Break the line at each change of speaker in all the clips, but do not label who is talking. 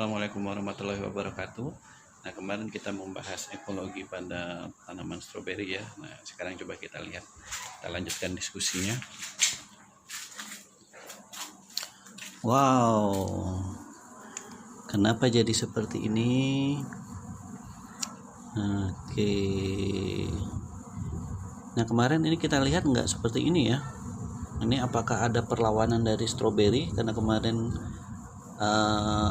Assalamualaikum warahmatullahi wabarakatuh. Nah, kemarin kita membahas ekologi pada tanaman stroberi ya. Nah, sekarang coba kita lihat. Kita lanjutkan diskusinya. Wow. Kenapa jadi seperti ini? Oke. Nah, kemarin ini kita lihat nggak seperti ini ya. Ini apakah ada perlawanan dari stroberi karena kemarin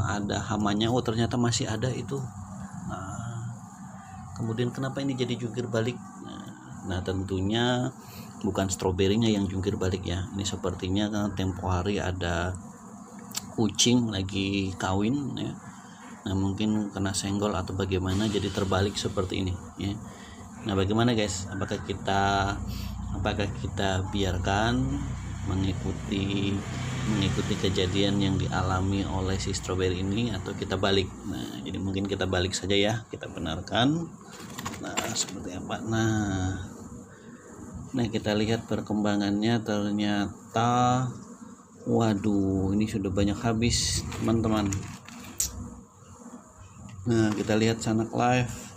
ada hamanya, oh ternyata masih ada itu. Kemudian kenapa ini jadi jungkir balik? Nah, tentunya bukan stroberinya yang jungkir balik ya. Ini sepertinya kan tempo hari ada kucing lagi kawin ya. Nah, mungkin kena senggol atau bagaimana jadi terbalik seperti ini ya. Nah, bagaimana guys? Apakah kita biarkan mengikuti kejadian yang dialami oleh si stroberi ini atau kita balik? Nah, jadi mungkin kita balik saja ya, kita benarkan. Nah, seperti apa? Nah kita lihat perkembangannya, ternyata waduh, ini sudah banyak habis teman-teman. Nah, kita lihat Sanak Live.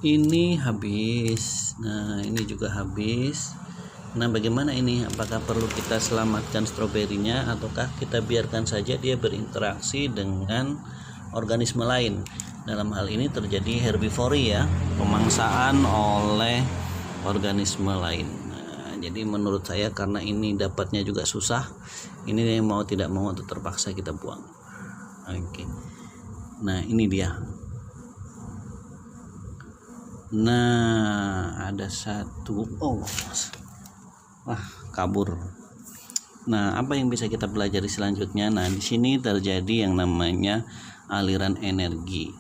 Ini habis. Nah, ini juga habis. Nah, bagaimana ini? Apakah perlu kita selamatkan stroberinya ataukah kita biarkan saja dia berinteraksi dengan organisme lain? Dalam hal ini terjadi herbivori ya, pemangsaan oleh organisme lain. Nah, jadi menurut saya karena ini dapatnya juga susah, ini mau tidak mau atau terpaksa kita buang. Oke. Nah, ini dia. Nah, ada satu. Wah, kabur. Nah, apa yang bisa kita pelajari selanjutnya? Nah, di sini terjadi yang namanya aliran energi.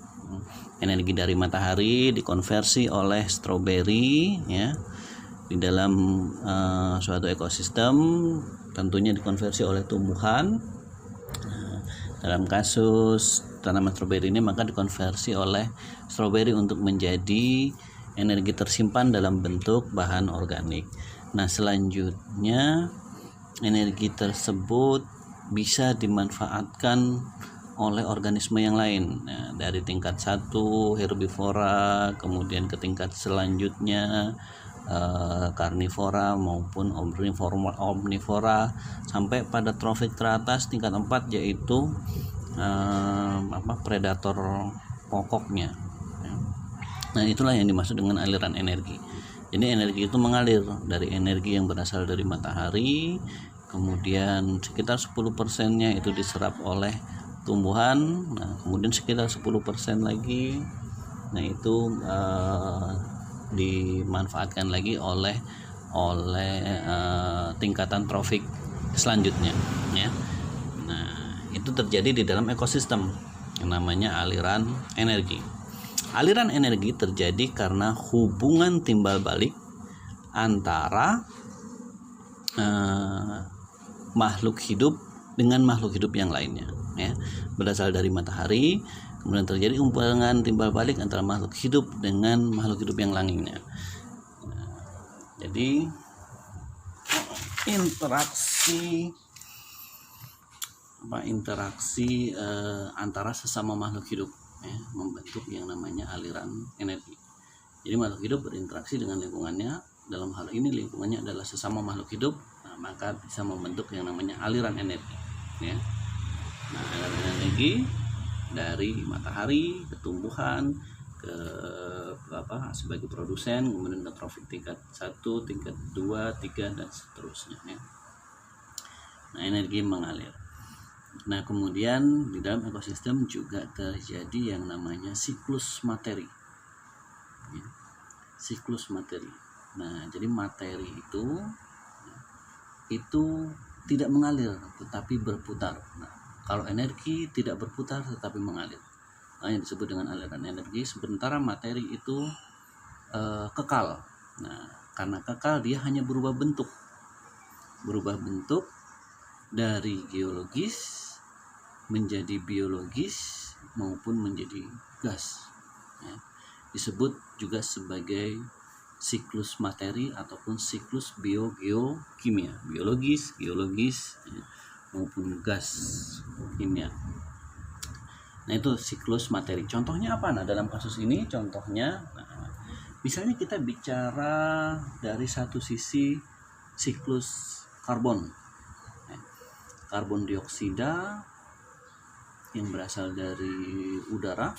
Energi dari matahari dikonversi oleh stroberi ya. Di dalam suatu ekosistem tentunya dikonversi oleh tumbuhan. Dalam kasus tanaman stroberi ini maka dikonversi oleh stroberi untuk menjadi energi tersimpan dalam bentuk bahan organik. Nah, selanjutnya energi tersebut bisa dimanfaatkan oleh organisme yang lain. Nah, dari tingkat 1 herbivora, kemudian ke tingkat selanjutnya karnivora maupun omnivora, sampai pada trofik teratas tingkat 4 yaitu predator pokoknya. Nah, itulah yang dimaksud dengan aliran energi. Jadi energi itu mengalir dari energi yang berasal dari matahari, kemudian sekitar 10%-nya itu diserap oleh tumbuhan. Nah, kemudian sekitar 10% lagi itu dimanfaatkan lagi oleh tingkatan trofik selanjutnya ya. Nah, itu terjadi di dalam ekosistem yang namanya aliran energi. Aliran energi terjadi karena hubungan timbal balik antara makhluk hidup dengan makhluk hidup yang lainnya ya. Berasal dari matahari, kemudian terjadi hubungan timbal balik antara makhluk hidup dengan makhluk hidup yang lainnya. Jadi interaksi antara sesama makhluk hidup ya, membentuk yang namanya aliran energi. Jadi makhluk hidup berinteraksi dengan lingkungannya, dalam hal ini lingkungannya adalah sesama makhluk hidup, maka bisa membentuk yang namanya aliran energi ya. Nah, aliran energi dari matahari ke tumbuhan ke sebagai produsen, kemudian ke trofik tingkat 1, tingkat 2, 3 dan seterusnya ya. Nah, energi mengalir. Nah, kemudian di dalam ekosistem juga terjadi yang namanya siklus materi ya. Siklus materi. Nah, jadi materi itu tidak mengalir tetapi berputar. Nah, kalau energi tidak berputar tetapi mengalir, nah, yang disebut dengan aliran energi. Sementara materi itu kekal. Nah, karena kekal dia hanya berubah bentuk dari geologis menjadi biologis maupun menjadi gas ya. Disebut juga sebagai siklus materi ataupun siklus biogeokimia, biologis, geologis ya. maupun gas kimia. Nah, itu siklus materi. Contohnya apa? Nah, dalam kasus ini contohnya, misalnya kita bicara dari satu sisi siklus karbon. Karbon dioksida yang berasal dari udara,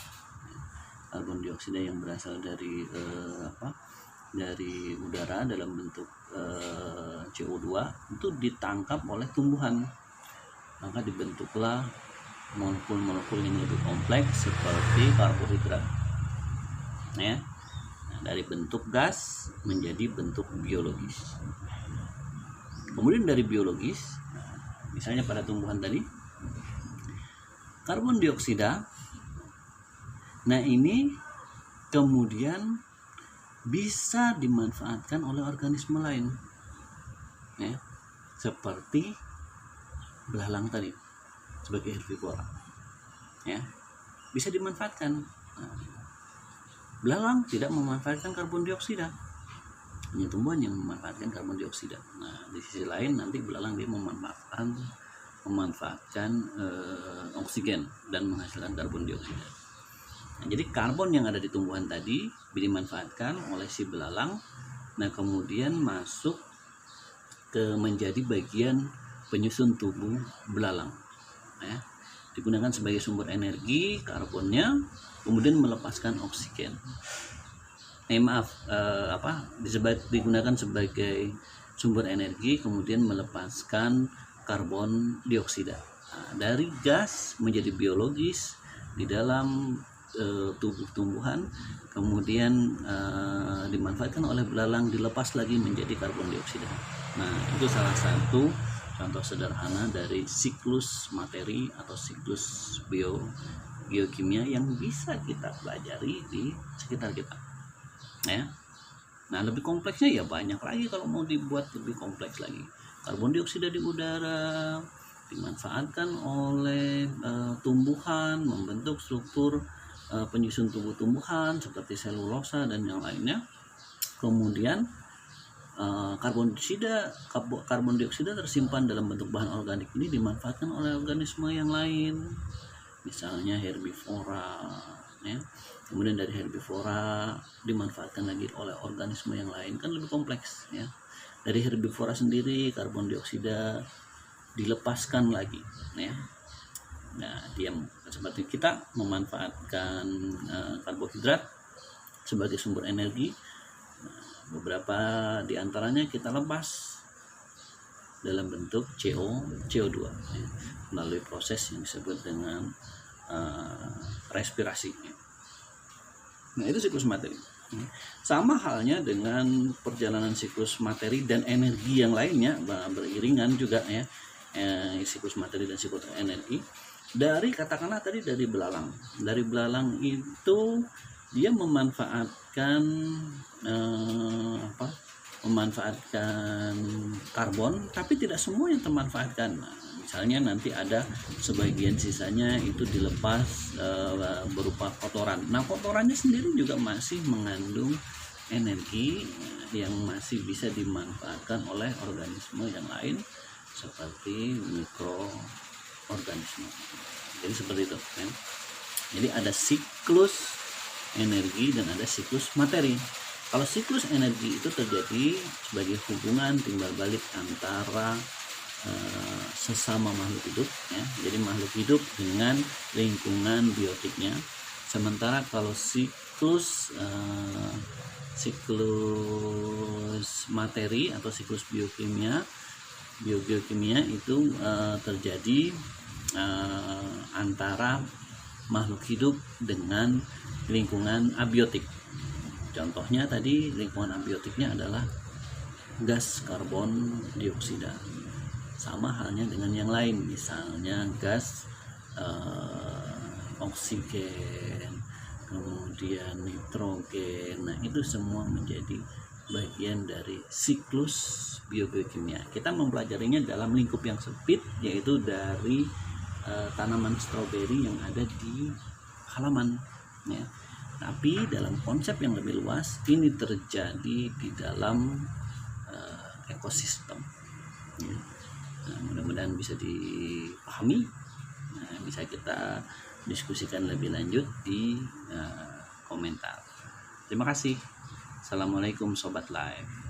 karbon dioksida yang berasal dari dari udara dalam bentuk CO2 itu ditangkap oleh tumbuhan, maka dibentuklah molekul-molekul yang lebih kompleks seperti karbohidrat. Ya, nah, dari bentuk gas menjadi bentuk biologis. Kemudian dari biologis, misalnya pada tumbuhan tadi, karbon dioksida, nah ini kemudian bisa dimanfaatkan oleh organisme lain, ya, seperti belalang tadi sebagai herbivora, ya, bisa dimanfaatkan. Nah, belalang tidak memanfaatkan karbon dioksida, hanya tumbuhan yang memanfaatkan karbon dioksida. Nah, di sisi lain nanti belalang dia memanfaatkan oksigen dan menghasilkan karbon dioksida. Nah, jadi karbon yang ada di tumbuhan tadi dimanfaatkan oleh si belalang, nah kemudian masuk ke menjadi bagian penyusun tubuh belalang, ya, digunakan sebagai sumber energi karbonnya, kemudian melepaskan oksigen. Digunakan sebagai sumber energi, kemudian melepaskan karbon dioksida. Nah, dari gas menjadi biologis di dalam tubuh tumbuhan, kemudian dimanfaatkan oleh belalang, dilepas lagi menjadi karbon dioksida. Nah, itu salah satu contoh sederhana dari siklus materi atau siklus biokimia yang bisa kita pelajari di sekitar kita, ya. Nah, lebih kompleksnya ya banyak lagi, kalau mau dibuat lebih kompleks lagi. Karbon dioksida di udara dimanfaatkan oleh tumbuhan, membentuk struktur penyusun tubuh tumbuhan seperti selulosa dan yang lainnya. Kemudian karbon dioksida tersimpan dalam bentuk bahan organik ini dimanfaatkan oleh organisme yang lain, misalnya herbivora, ya. Kemudian dari herbivora dimanfaatkan lagi oleh organisme yang lain, kan lebih kompleks, ya. Dari herbivora sendiri karbon dioksida dilepaskan lagi, ya. Nah, dia seperti kita memanfaatkan karbohidrat sebagai sumber energi. Beberapa diantaranya kita lepas dalam bentuk CO2, ya, melalui proses yang disebut dengan respirasi. Nah, itu siklus materi. Sama halnya dengan perjalanan siklus materi dan energi yang lainnya, beriringan juga, ya, siklus materi dan siklus energi. Dari katakanlah tadi dari belalang itu dia memanfaatkan karbon, tapi tidak semua yang termanfaatkan. Nah, misalnya nanti ada sebagian sisanya itu dilepas berupa kotoran. Nah, kotorannya sendiri juga masih mengandung energi yang masih bisa dimanfaatkan oleh organisme yang lain seperti mikroorganisme. Jadi seperti itu, kan? Jadi ada siklus energi dan ada siklus materi. Kalau siklus energi itu terjadi sebagai hubungan timbal balik antara sesama makhluk hidup, ya. Jadi makhluk hidup dengan lingkungan biotiknya. Sementara kalau siklus materi atau siklus biokimia itu terjadi antara makhluk hidup dengan lingkungan abiotik. Contohnya tadi lingkungan abiotiknya adalah gas karbon dioksida. Sama halnya dengan yang lain, misalnya gas oksigen, kemudian nitrogen. Nah, itu semua menjadi bagian dari siklus biokimia. Kita mempelajarinya dalam lingkup yang sempit, yaitu dari tanaman stroberi yang ada di halaman, ya. Tapi dalam konsep yang lebih luas, ini terjadi di dalam ekosistem, ya. Nah, mudah-mudahan bisa dipahami. Nah, bisa kita diskusikan lebih lanjut di komentar. Terima kasih. Assalamualaikum Sobat Live.